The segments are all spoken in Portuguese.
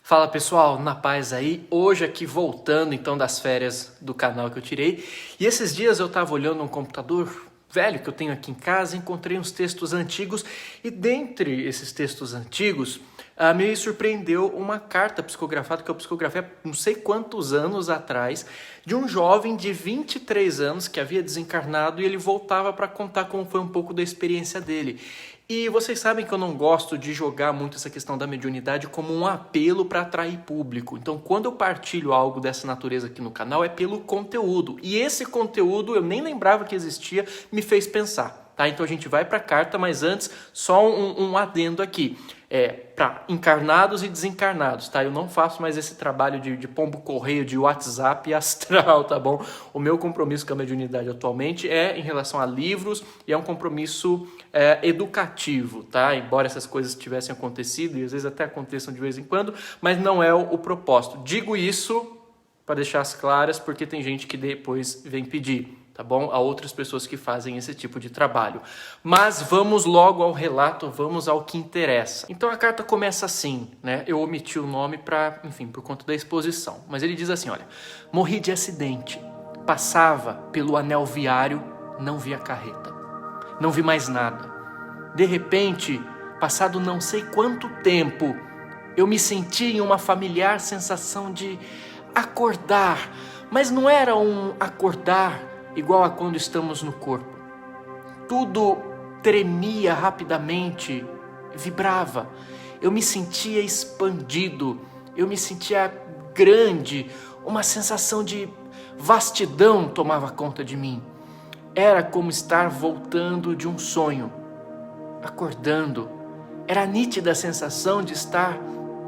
Fala pessoal, na paz aí, hoje aqui voltando então das férias do canal que eu tirei, e esses dias eu tava olhando um computador velho que eu tenho aqui em casa, encontrei uns textos antigos, e dentre esses textos antigos, me surpreendeu uma carta psicografada que eu psicografei há não sei quantos anos atrás, de um jovem de 23 anos que havia desencarnado e ele voltava para contar como foi um pouco da experiência dele. E vocês sabem que eu não gosto de jogar muito essa questão da mediunidade como um apelo para atrair público. Então, quando eu partilho algo dessa natureza aqui no canal, é pelo conteúdo. E esse conteúdo, eu nem lembrava que existia, me fez pensar. Tá? Então, a gente vai para a carta, mas antes, só um adendo aqui. Para encarnados e desencarnados, tá? Eu não faço mais esse trabalho de pombo correio, de WhatsApp astral, tá bom? O meu compromisso com a mediunidade atualmente é em relação a livros e é um compromisso educativo, tá? Embora essas coisas tivessem acontecido e às vezes até aconteçam de vez em quando, mas não é o propósito. Digo isso para deixar as claras, porque tem gente que depois vem pedir, tá bom? Há outras pessoas que fazem esse tipo de trabalho. Mas vamos logo ao relato, vamos ao que interessa. Então a carta começa assim, né? Eu omiti o nome por conta da exposição. Mas ele diz assim, olha: morri de acidente, passava pelo anel viário, não vi a carreta, não vi mais nada. De repente, passado não sei quanto tempo, eu me senti em uma familiar sensação de acordar, mas não era um acordar igual a quando estamos no corpo. Tudo tremia rapidamente, vibrava. Eu me sentia expandido, eu me sentia grande, uma sensação de vastidão tomava conta de mim. Era como estar voltando de um sonho, acordando. Era nítida a sensação de estar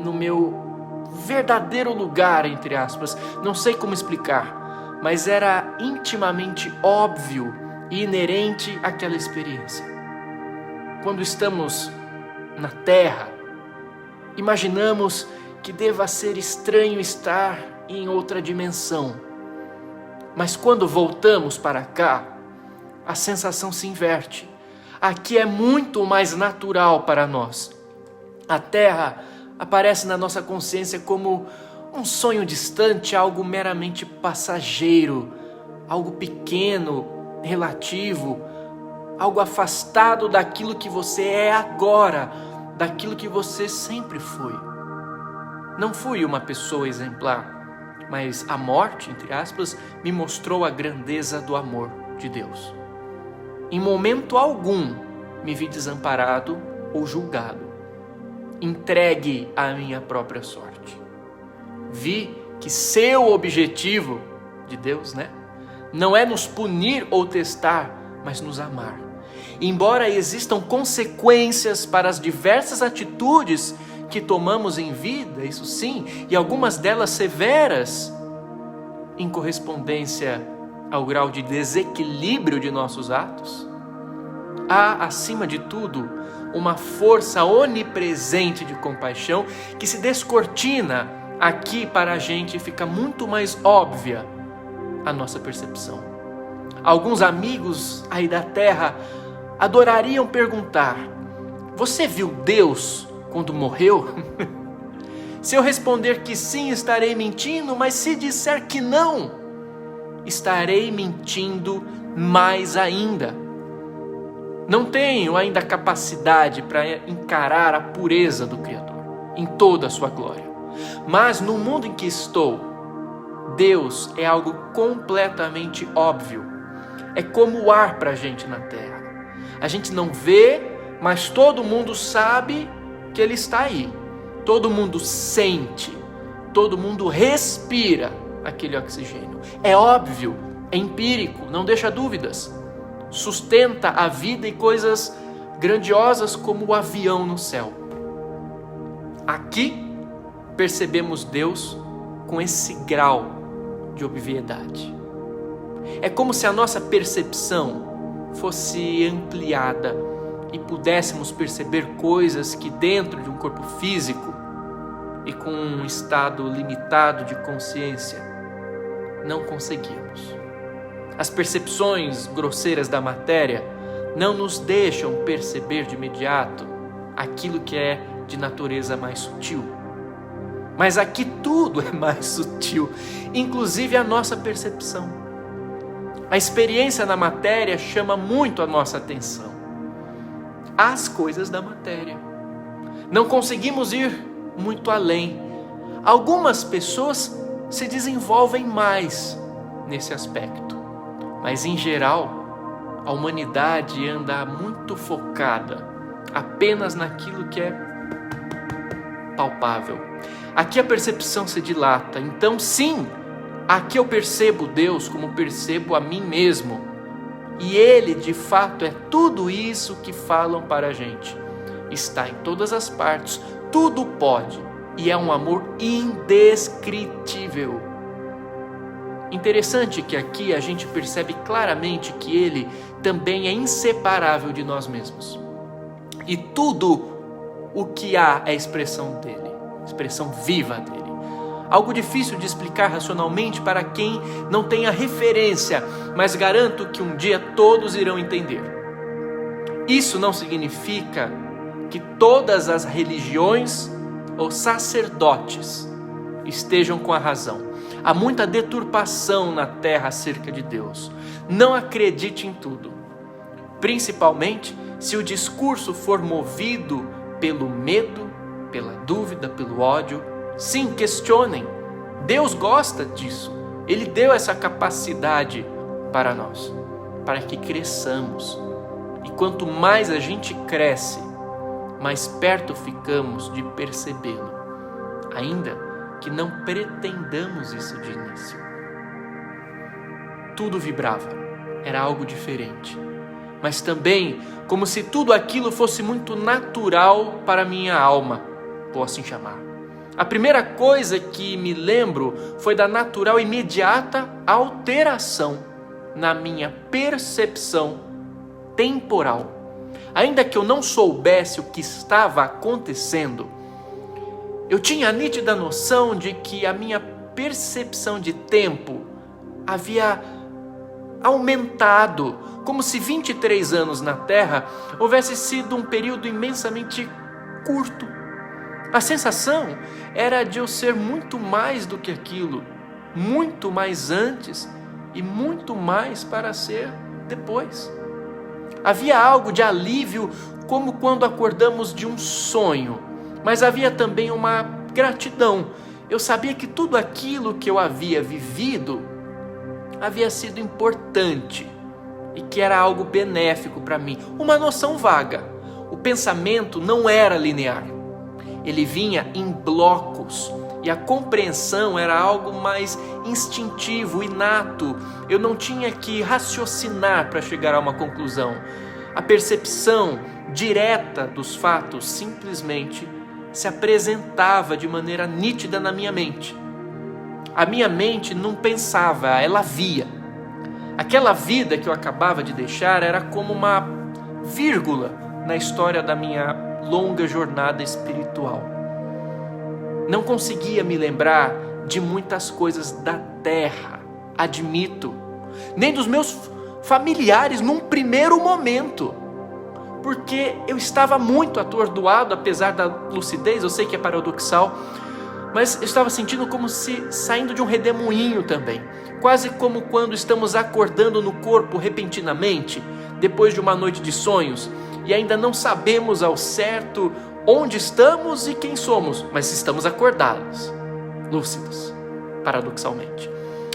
no meu verdadeiro lugar, entre aspas. Não sei como explicar, mas era intimamente óbvio e inerente àquela experiência. Quando estamos na Terra, imaginamos que deva ser estranho estar em outra dimensão. Mas quando voltamos para cá, a sensação se inverte. Aqui é muito mais natural para nós. A Terra aparece na nossa consciência como um sonho distante, algo meramente passageiro, algo pequeno, relativo, algo afastado daquilo que você é agora, daquilo que você sempre foi. Não fui uma pessoa exemplar, mas a morte, entre aspas, me mostrou a grandeza do amor de Deus. Em momento algum me vi desamparado ou julgado, entregue à minha própria sorte. Vi que seu objetivo de Deus, não é nos punir ou testar, mas nos amar. Embora existam consequências para as diversas atitudes que tomamos em vida, isso sim, e algumas delas severas, em correspondência ao grau de desequilíbrio de nossos atos, há, acima de tudo, uma força onipresente de compaixão que se descortina aqui para a gente, fica muito mais óbvia a nossa percepção. Alguns amigos aí da Terra adorariam perguntar: você viu Deus quando morreu? Se eu responder que sim, estarei mentindo, mas se disser que não, estarei mentindo mais ainda. Não tenho ainda capacidade para encarar a pureza do Criador em toda a sua glória. Mas no mundo em que estou, Deus é algo completamente óbvio. É como o ar para a gente na Terra. A gente não vê, mas todo mundo sabe que Ele está aí. Todo mundo sente, todo mundo respira aquele oxigênio. É óbvio, é empírico, não deixa dúvidas. Sustenta a vida e coisas grandiosas como o avião no céu. Aqui percebemos Deus com esse grau de obviedade. É como se a nossa percepção fosse ampliada e pudéssemos perceber coisas que dentro de um corpo físico e com um estado limitado de consciência não conseguimos. As percepções grosseiras da matéria não nos deixam perceber de imediato aquilo que é de natureza mais sutil. Mas aqui tudo é mais sutil, inclusive a nossa percepção. A experiência na matéria chama muito a nossa atenção. As coisas da matéria. Não conseguimos ir muito além. Algumas pessoas se desenvolvem mais nesse aspecto, mas em geral, a humanidade anda muito focada apenas naquilo que é palpável. Aqui a percepção se dilata. Então, sim, aqui eu percebo Deus como percebo a mim mesmo. E Ele, de fato, é tudo isso que falam para a gente. Está em todas as partes, tudo pode. E é um amor indescritível. Interessante que aqui a gente percebe claramente que Ele também é inseparável de nós mesmos. E tudo o que há é expressão dele. Expressão viva dele. Algo difícil de explicar racionalmente para quem não tem a referência, mas garanto que um dia todos irão entender. Isso não significa que todas as religiões ou sacerdotes estejam com a razão. Há muita deturpação na terra acerca de Deus. Não acredite em tudo, principalmente se o discurso for movido pelo medo, pela dúvida, pelo ódio. Sim, questionem. Deus gosta disso. Ele deu essa capacidade para nós, para que cresçamos. E quanto mais a gente cresce, mais perto ficamos de percebê-lo, ainda que não pretendamos isso de início. Tudo vibrava, era algo diferente, mas também como se tudo aquilo fosse muito natural para minha alma, vou assim chamar. A primeira coisa que me lembro foi da natural e imediata alteração na minha percepção temporal. Ainda que eu não soubesse o que estava acontecendo, eu tinha a nítida noção de que a minha percepção de tempo havia aumentado, como se 23 anos na Terra houvesse sido um período imensamente curto. A sensação era de eu ser muito mais do que aquilo, muito mais antes e muito mais para ser depois. Havia algo de alívio, como quando acordamos de um sonho, mas havia também uma gratidão. Eu sabia que tudo aquilo que eu havia vivido havia sido importante e que era algo benéfico para mim. Uma noção vaga. O pensamento não era linear. Ele vinha em blocos e a compreensão era algo mais instintivo, inato. Eu não tinha que raciocinar para chegar a uma conclusão. A percepção direta dos fatos simplesmente se apresentava de maneira nítida na minha mente. A minha mente não pensava, ela via. Aquela vida que eu acabava de deixar era como uma vírgula na história da minha longa jornada espiritual. Não conseguia me lembrar de muitas coisas da terra, admito, nem dos meus familiares num primeiro momento, porque eu estava muito atordoado, apesar da lucidez. Eu sei que é paradoxal, mas eu estava sentindo como se saindo de um redemoinho também, quase como quando estamos acordando no corpo repentinamente, depois de uma noite de sonhos, e ainda não sabemos ao certo onde estamos e quem somos, mas estamos acordados, lúcidos, paradoxalmente.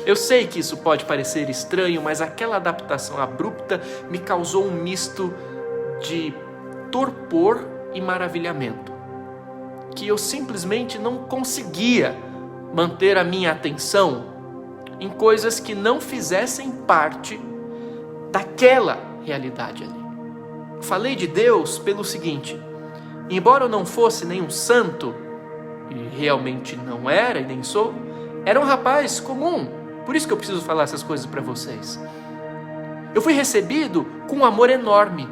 Eu sei que isso pode parecer estranho, mas aquela adaptação abrupta me causou um misto de torpor e maravilhamento, que eu simplesmente não conseguia manter a minha atenção em coisas que não fizessem parte daquela realidade ali. Falei de Deus pelo seguinte: embora eu não fosse nenhum santo, e realmente não era e nem sou, era um rapaz comum, por isso que eu preciso falar essas coisas para vocês. Eu fui recebido com um amor enorme.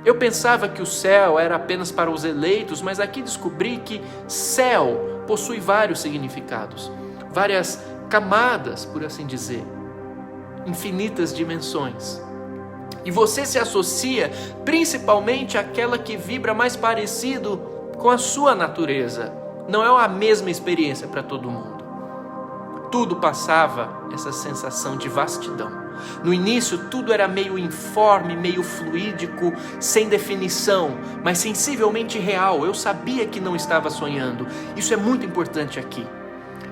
Eu pensava que o céu era apenas para os eleitos, mas aqui descobri que céu possui vários significados, várias camadas, por assim dizer, infinitas dimensões. E você se associa principalmente àquela que vibra mais parecido com a sua natureza, Não é a mesma experiência para todo mundo. Tudo passava essa sensação de vastidão. No início tudo era meio informe, meio fluídico, sem definição, mas sensivelmente real. Eu sabia que não estava sonhando. Isso é muito importante aqui.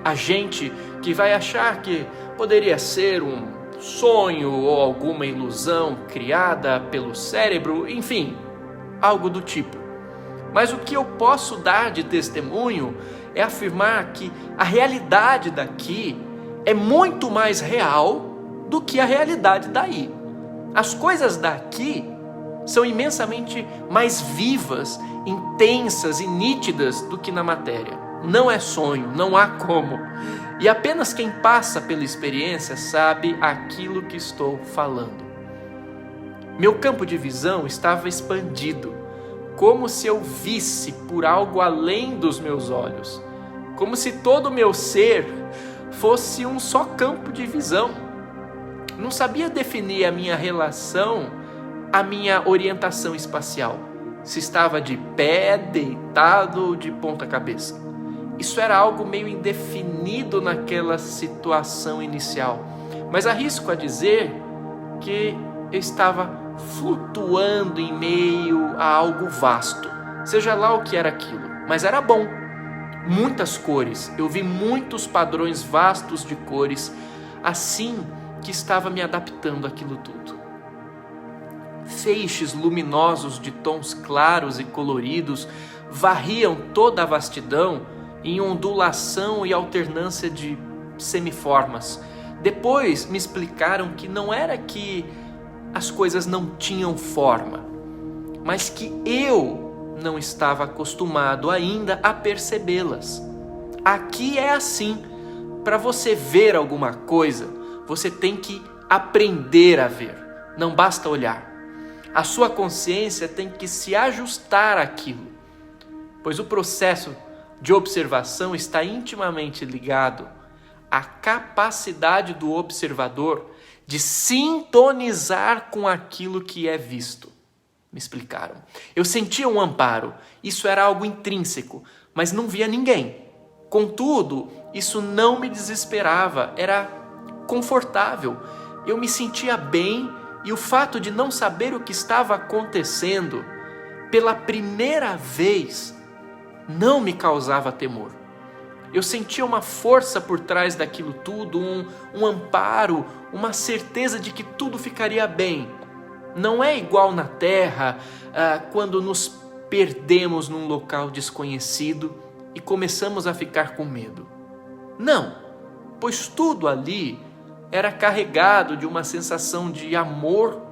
A gente que vai achar que poderia ser um sonho ou alguma ilusão criada pelo cérebro, enfim, algo do tipo. Mas o que eu posso dar de testemunho é afirmar que a realidade daqui é muito mais real do que a realidade daí. As coisas daqui são imensamente mais vivas, intensas e nítidas do que na matéria. Não é sonho, não há como. E apenas quem passa pela experiência sabe aquilo que estou falando. Meu campo de visão estava expandido, como se eu visse por algo além dos meus olhos, como se todo o meu ser fosse um só campo de visão. Não sabia definir a minha relação, a minha orientação espacial, se estava de pé, deitado ou de ponta cabeça. Isso era algo meio indefinido naquela situação inicial, mas arrisco a dizer que eu estava flutuando em meio a algo vasto, seja lá o que era aquilo, mas era bom. Muitas cores, eu vi muitos padrões vastos de cores, assim que estava me adaptando àquilo tudo. Feixes luminosos de tons claros e coloridos varriam toda a vastidão em ondulação e alternância de semiformas. Depois me explicaram que não era que as coisas não tinham forma, mas que eu não estava acostumado ainda a percebê-las. Aqui é assim. Para você ver alguma coisa, você tem que aprender a ver. Não basta olhar. A sua consciência tem que se ajustar àquilo, pois o processo de observação está intimamente ligado à capacidade do observador de sintonizar com aquilo que é visto. Me explicaram. Eu sentia um amparo, isso era algo intrínseco, mas não via ninguém. Contudo, isso não me desesperava, era confortável. Eu me sentia bem e o fato de não saber o que estava acontecendo pela primeira vez não me causava temor. Eu sentia uma força por trás daquilo tudo, um amparo, uma certeza de que tudo ficaria bem. Não é igual na Terra, quando nos perdemos num local desconhecido e começamos a ficar com medo. Não, pois tudo ali era carregado de uma sensação de amor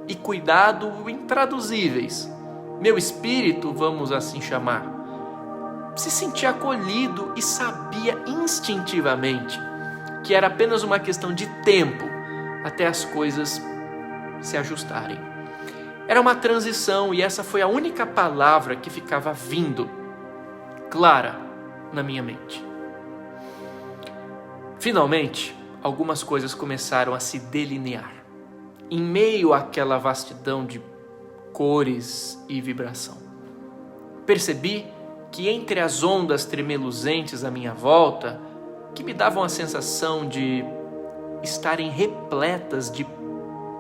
e cuidado intraduzíveis. Meu espírito, vamos assim chamar, se sentia acolhido e sabia instintivamente que era apenas uma questão de tempo até as coisas se ajustarem. Era uma transição e essa foi a única palavra que ficava vindo clara na minha mente. Finalmente, algumas coisas começaram a se delinear em meio àquela vastidão de cores e vibração. Percebi que entre as ondas tremeluzentes à minha volta, que me davam a sensação de estarem repletas de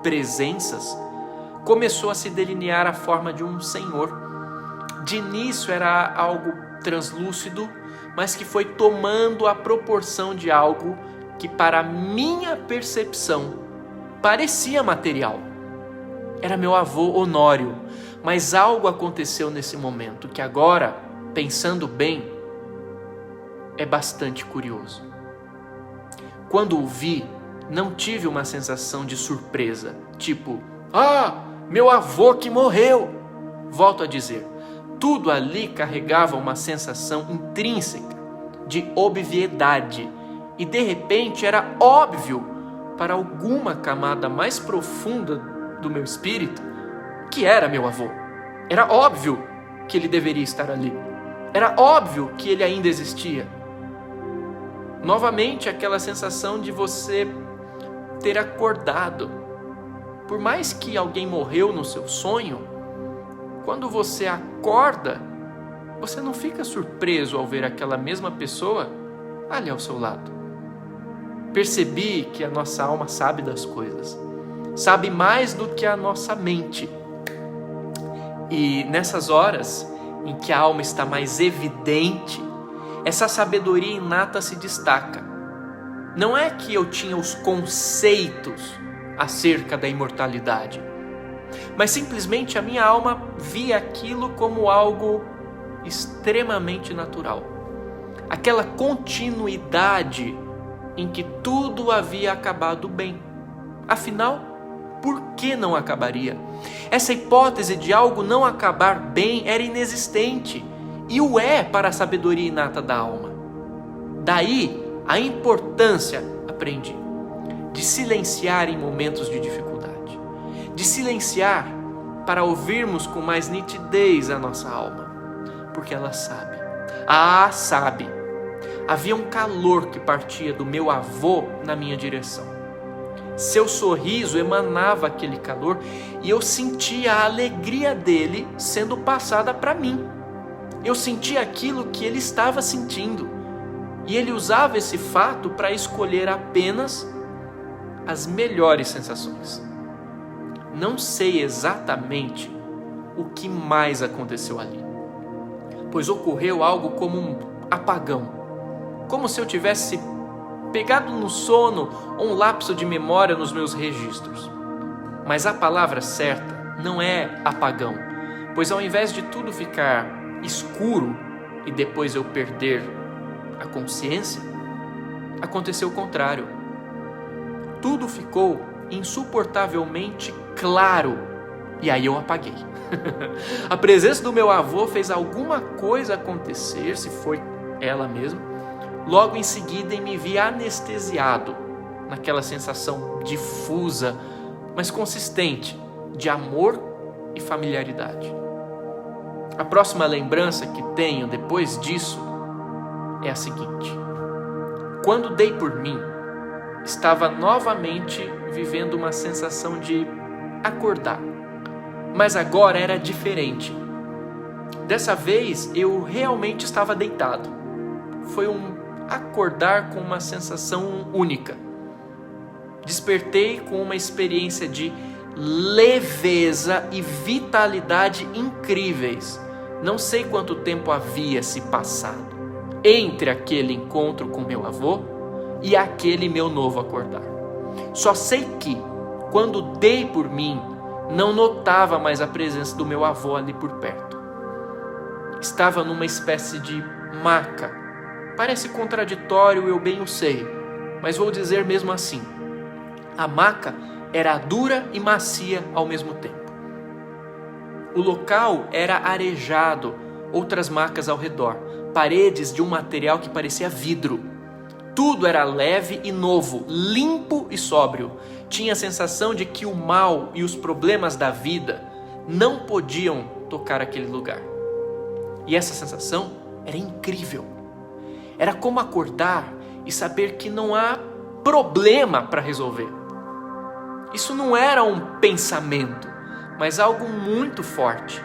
presenças, começou a se delinear a forma de um senhor. De início era algo translúcido, mas que foi tomando a proporção de algo que para minha percepção parecia material. Era meu avô Honório, mas algo aconteceu nesse momento que agora, pensando bem, é bastante curioso. Quando o vi, não tive uma sensação de surpresa, tipo, meu avô que morreu. Volto a dizer, tudo ali carregava uma sensação intrínseca de obviedade e de repente era óbvio para alguma camada mais profunda do meu espírito que era meu avô. Era óbvio que ele deveria estar ali. Era óbvio que ele ainda existia. Novamente aquela sensação de você ter acordado. Por mais que alguém morreu no seu sonho, quando você acorda, você não fica surpreso ao ver aquela mesma pessoa ali ao seu lado. Percebi que a nossa alma sabe das coisas, sabe mais do que a nossa mente. E nessas horas em que a alma está mais evidente, essa sabedoria inata se destaca. Não é que eu tinha os conceitos acerca da imortalidade, mas simplesmente a minha alma via aquilo como algo extremamente natural. Aquela continuidade em que tudo havia acabado bem. Afinal, por que não acabaria? Essa hipótese de algo não acabar bem era inexistente, e o é para a sabedoria inata da alma. Daí a importância, aprendi, de silenciar em momentos de dificuldade, de silenciar para ouvirmos com mais nitidez a nossa alma, porque ela sabe. Sabe. Havia um calor que partia do meu avô na minha direção. Seu sorriso emanava aquele calor e eu sentia a alegria dele sendo passada para mim. Eu sentia aquilo que ele estava sentindo e ele usava esse fato para escolher apenas as melhores sensações. Não sei exatamente o que mais aconteceu ali, pois ocorreu algo como um apagão, como se eu tivesse pegado no sono ou um lapso de memória nos meus registros. Mas a palavra certa não é apagão, pois ao invés de tudo ficar escuro e depois eu perder a consciência, aconteceu o contrário. Tudo ficou insuportavelmente claro e aí eu apaguei. A presença do meu avô fez alguma coisa acontecer, se foi ela mesma. Logo em seguida me vi anestesiado naquela sensação difusa, mas consistente, de amor e familiaridade. A próxima lembrança que tenho depois disso é a seguinte: quando dei por mim, estava novamente vivendo uma sensação de acordar, mas agora era diferente. Dessa vez eu realmente estava deitado. Foi um acordar com uma sensação única. Despertei com uma experiência de leveza e vitalidade incríveis. Não sei quanto tempo havia se passado entre aquele encontro com meu avô e aquele meu novo acordar. Só sei que, quando dei por mim, não notava mais a presença do meu avô ali por perto. Estava numa espécie de maca. Parece contraditório, eu bem o sei, mas vou dizer mesmo assim. A maca era dura e macia ao mesmo tempo. O local era arejado, outras macas ao redor, paredes de um material que parecia vidro. Tudo era leve e novo, limpo e sóbrio. Tinha a sensação de que o mal e os problemas da vida não podiam tocar aquele lugar. E essa sensação era incrível. Era como acordar e saber que não há problema para resolver. Isso não era um pensamento, mas algo muito forte,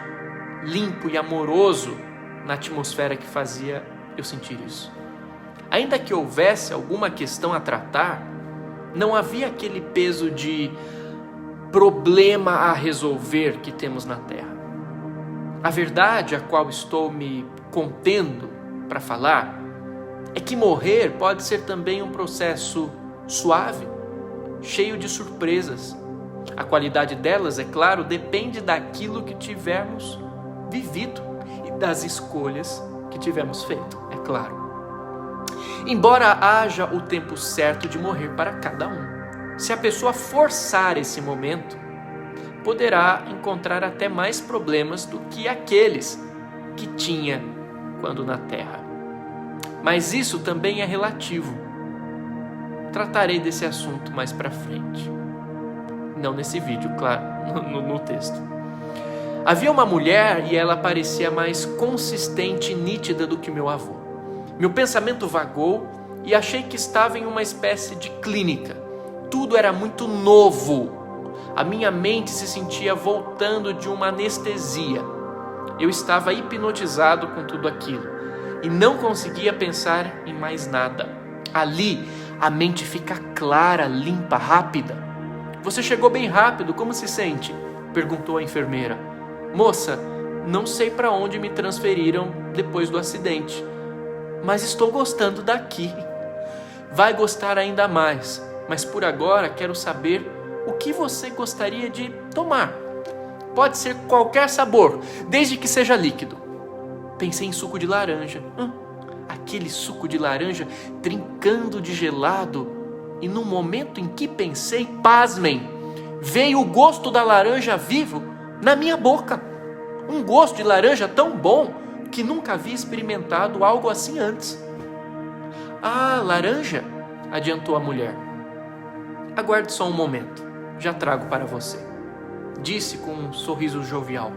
limpo e amoroso na atmosfera que fazia eu sentir isso. Ainda que houvesse alguma questão a tratar, não havia aquele peso de problema a resolver que temos na Terra. A verdade a qual estou me contendo para falar é que morrer pode ser também um processo suave, cheio de surpresas. A qualidade delas, é claro, depende daquilo que tivermos vivido e das escolhas que tivermos feito, é claro. Embora haja o tempo certo de morrer para cada um, se a pessoa forçar esse momento, poderá encontrar até mais problemas do que aqueles que tinha quando na Terra. Mas isso também é relativo. Tratarei desse assunto mais para frente. Não nesse vídeo, claro, no texto. Havia uma mulher e ela parecia mais consistente e nítida do que meu avô. Meu pensamento vagou e achei que estava em uma espécie de clínica. Tudo era muito novo. A minha mente se sentia voltando de uma anestesia. Eu estava hipnotizado com tudo aquilo e não conseguia pensar em mais nada. Ali, a mente fica clara, limpa, rápida. Você chegou bem rápido, como se sente? Perguntou a enfermeira. Moça, não sei para onde me transferiram depois do acidente, mas estou gostando daqui. Vai gostar ainda mais, mas por agora quero saber o que você gostaria de tomar. Pode ser qualquer sabor, desde que seja líquido. Pensei em suco de laranja. Aquele suco de laranja trincando de gelado. E no momento em que pensei, pasmem, veio o gosto da laranja vivo na minha boca. Um gosto de laranja tão bom que nunca havia experimentado algo assim antes. Ah, laranja, adiantou a mulher. Aguarde só um momento, já trago para você, disse com um sorriso jovial.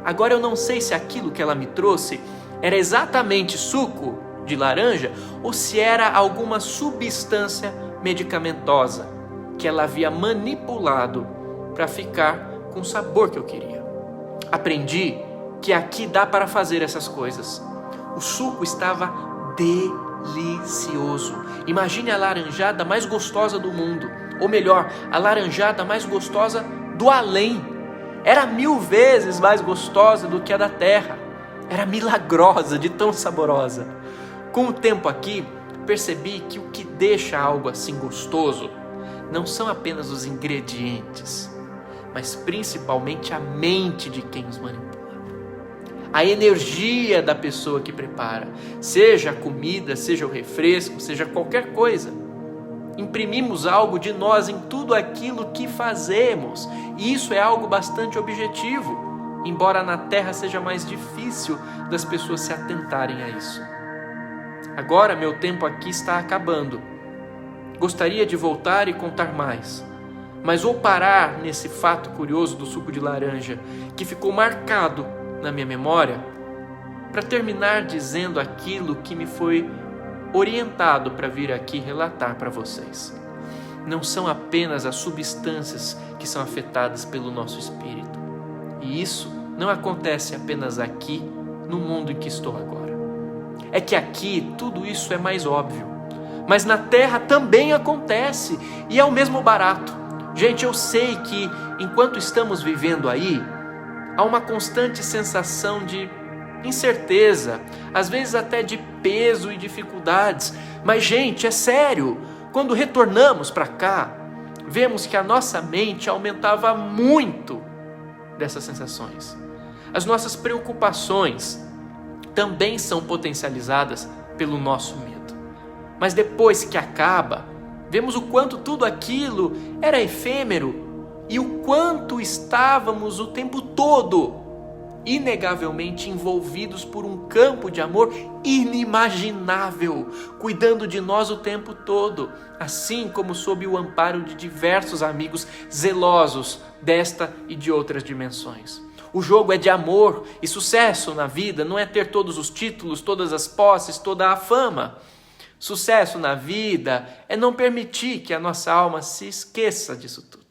Agora eu não sei se aquilo que ela me trouxe era exatamente suco de laranja ou se era alguma substância medicamentosa que ela havia manipulado para ficar com o sabor que eu queria. Aprendi que aqui dá para fazer essas coisas. O suco estava delicioso. Imagine a laranjada mais gostosa do mundo, ou melhor, a laranjada mais gostosa do além. Era 1000 vezes mais gostosa do que a da terra. Era milagrosa, de tão saborosa. Com o tempo aqui, percebi que o que deixa algo assim gostoso não são apenas os ingredientes, mas principalmente a mente de quem os manipula. A energia da pessoa que prepara, seja a comida, seja o refresco, seja qualquer coisa. Imprimimos algo de nós em tudo aquilo que fazemos, e isso é algo bastante objetivo, embora na Terra seja mais difícil das pessoas se atentarem a isso. Agora meu tempo aqui está acabando. Gostaria de voltar e contar mais, mas vou parar nesse fato curioso do suco de laranja, que ficou marcado na minha memória, para terminar dizendo aquilo que me foi orientado para vir aqui relatar para vocês. Não são apenas as substâncias que são afetadas pelo nosso espírito. E isso não acontece apenas aqui, no mundo em que estou agora. É que aqui tudo isso é mais óbvio. Mas na Terra também acontece, e é o mesmo barato. Gente, eu sei que enquanto estamos vivendo aí, há uma constante sensação de incerteza, às vezes até de peso e dificuldades. Mas, gente, é sério, quando retornamos para cá, vemos que a nossa mente aumentava muito dessas sensações. As nossas preocupações também são potencializadas pelo nosso medo. Mas depois que acaba, vemos o quanto tudo aquilo era efêmero e o quanto estávamos o tempo todo inegavelmente envolvidos por um campo de amor inimaginável, cuidando de nós o tempo todo, assim como sob o amparo de diversos amigos zelosos desta e de outras dimensões. O jogo é de amor, e sucesso na vida não é ter todos os títulos, todas as posses, toda a fama. Sucesso na vida é não permitir que a nossa alma se esqueça disso tudo,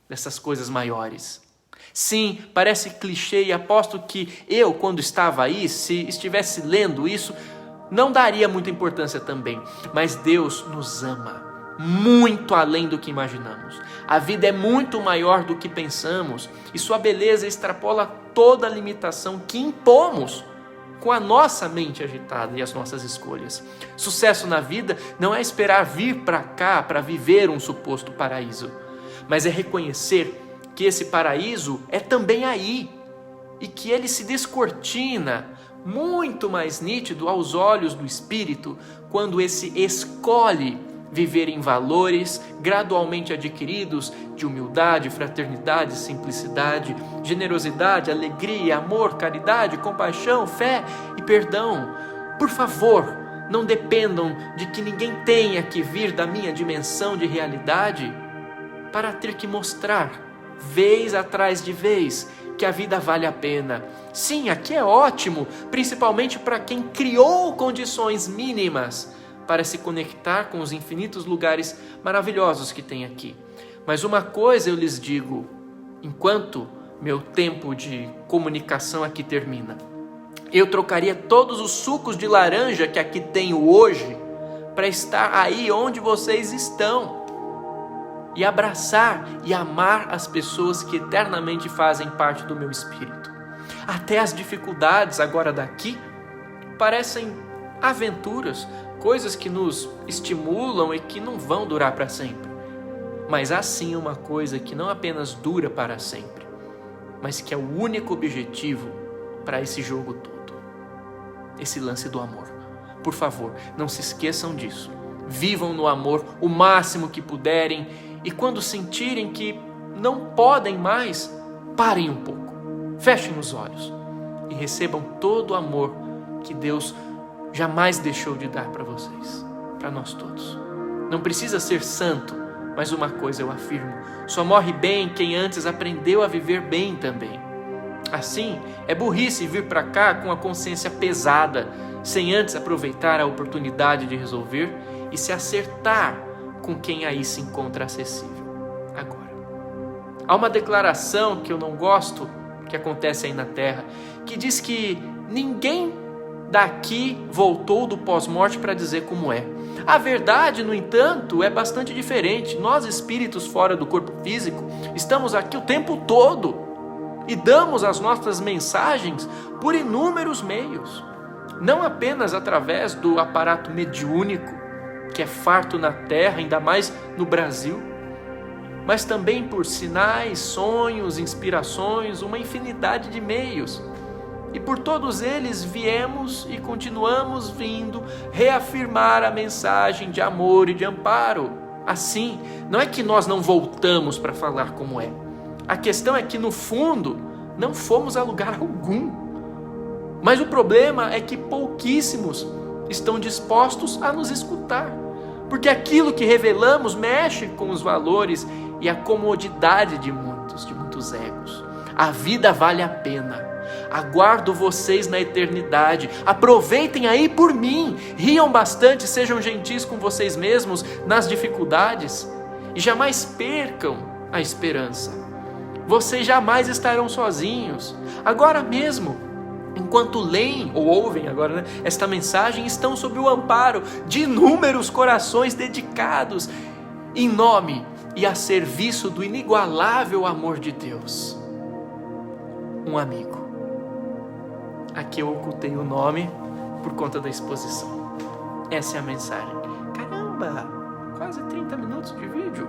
dessas coisas maiores. Sim, parece clichê e aposto que eu, quando estava aí, se estivesse lendo isso, não daria muita importância também. Mas Deus nos ama muito além do que imaginamos. A vida é muito maior do que pensamos e sua beleza extrapola toda a limitação que impomos com a nossa mente agitada e as nossas escolhas. Sucesso na vida não é esperar vir para cá para viver um suposto paraíso, mas é reconhecer que esse paraíso é também aí e que ele se descortina muito mais nítido aos olhos do espírito quando esse escolhe viver em valores gradualmente adquiridos de humildade, fraternidade, simplicidade, generosidade, alegria, amor, caridade, compaixão, fé e perdão. Por favor, não dependam de que ninguém tenha que vir da minha dimensão de realidade para ter que mostrar, vez atrás de vez, que a vida vale a pena. Sim, aqui é ótimo, principalmente para quem criou condições mínimas para se conectar com os infinitos lugares maravilhosos que tem aqui. Mas uma coisa eu lhes digo, enquanto meu tempo de comunicação aqui termina. Eu trocaria todos os sucos de laranja que aqui tenho hoje para estar aí onde vocês estão e abraçar e amar as pessoas que eternamente fazem parte do meu espírito. Até as dificuldades agora daqui parecem aventuras, coisas que nos estimulam e que não vão durar para sempre. Mas há sim uma coisa que não apenas dura para sempre, mas que é o único objetivo para esse jogo todo. Esse lance do amor. Por favor, não se esqueçam disso. Vivam no amor o máximo que puderem e quando sentirem que não podem mais, parem um pouco. Fechem os olhos e recebam todo o amor que Deus jamais deixou de dar para vocês, para nós todos. Não precisa ser santo, mas uma coisa eu afirmo: só morre bem quem antes aprendeu a viver bem também. Assim, é burrice vir para cá com a consciência pesada, sem antes aproveitar a oportunidade de resolver e se acertar com quem aí se encontra acessível. Agora, há uma declaração que eu não gosto, que acontece aí na Terra, que diz que ninguém daqui voltou do pós-morte para dizer como é. A verdade, no entanto, é bastante diferente. Nós, espíritos fora do corpo físico, estamos aqui o tempo todo e damos as nossas mensagens por inúmeros meios. Não apenas através do aparato mediúnico, que é farto na Terra, ainda mais no Brasil, mas também por sinais, sonhos, inspirações, uma infinidade de meios. E por todos eles viemos e continuamos vindo reafirmar a mensagem de amor e de amparo. Assim, não é que nós não voltamos para falar como é. A questão é que, no fundo, não fomos a lugar algum. Mas o problema é que pouquíssimos estão dispostos a nos escutar. Porque aquilo que revelamos mexe com os valores e a comodidade de muitos egos. A vida vale a pena. Aguardo vocês na eternidade. Aproveitem aí por mim. Riam bastante, sejam gentis com vocês mesmos nas dificuldades. E jamais percam a esperança. Vocês jamais estarão sozinhos. Agora mesmo, enquanto leem ou ouvem agora, esta mensagem, estão sob o amparo de inúmeros corações dedicados em nome e a serviço do inigualável amor de Deus. Um amigo. Aqui eu ocultei o nome por conta da exposição. Essa é a mensagem. Caramba, quase 30 minutos de vídeo.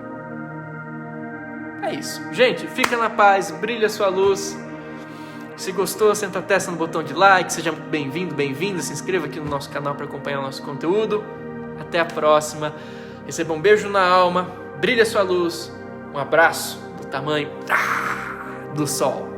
É isso. Gente, fica na paz, brilha a sua luz. Se gostou, senta a testa no botão de like, seja bem-vindo, bem-vinda, se inscreva aqui no nosso canal para acompanhar o nosso conteúdo. Até a próxima. Receba um beijo na alma, brilha a sua luz. Um abraço do tamanho do sol.